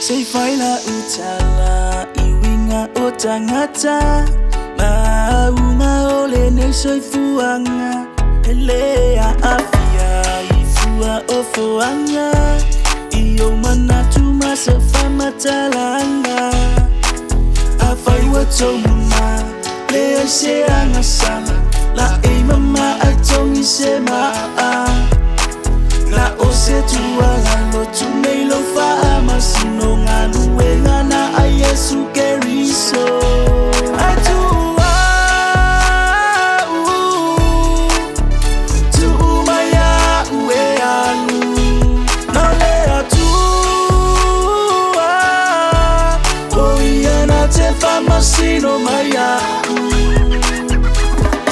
Say faila utala iwinga otangata maunga ole ne soy fuanga elea afia ifua ofoanga iyo manatu masafa matalanga afai wato mama leo se anga sana la e mama atongi se maa la ose tuala lo tumeilo fa masino nganu wengana ayesu keriso atua tuumaya ueanu nole atua oiana te fa masino maya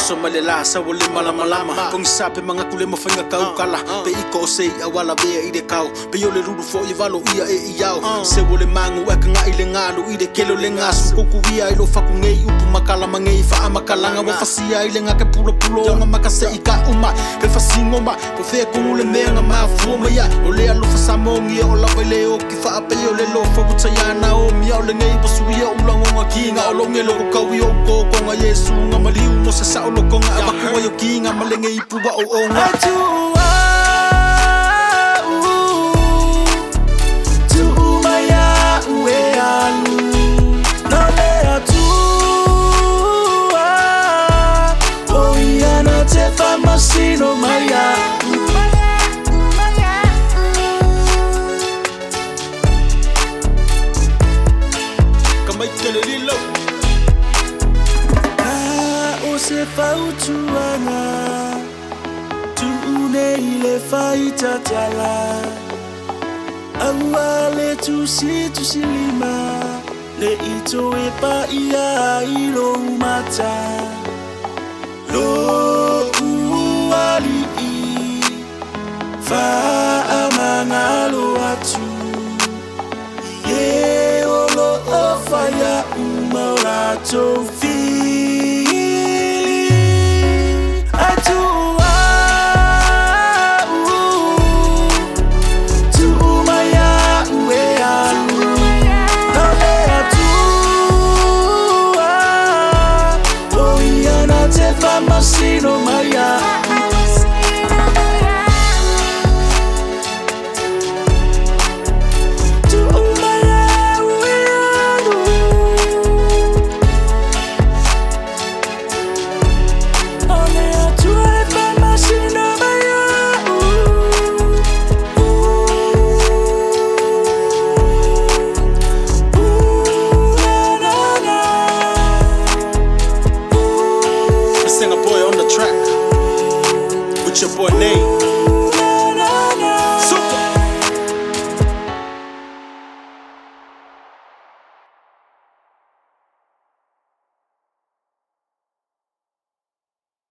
so malela sa wale malama kung sape mga kule mo fanga kau kala pe iko sei awala be ide kau pe yo le rudu fo ye valo ia e iao se wole mangu e kanga ile ngalu ide kelo le ngasu koku ia ilo faku ngei upu makala mangei fa amakalanga wa fasia ile ngake pulo nga makase ika uma pe fasingo ma po fe kule menga ma fu ma ya ole alu fa samongi o la vele o ki fa pe yo le lo fo butayana o mi ole ngei po suia ulango ngakinga o lo ngelo ko kawi o ko nga yesu nga maliu no se sa konga abakuwa yo kinga malenge ipuba o onga atua tuumaya ueanu nole atua oiana te fa masino maya kamai kelelilo se fautuanga tuune ile faita tala awale tusilima le ito epa ia ilo mata lo uali fa amangalo atu ye olo ofaya umarato fi Masino maya Sing a boy on the track with your boy Nate.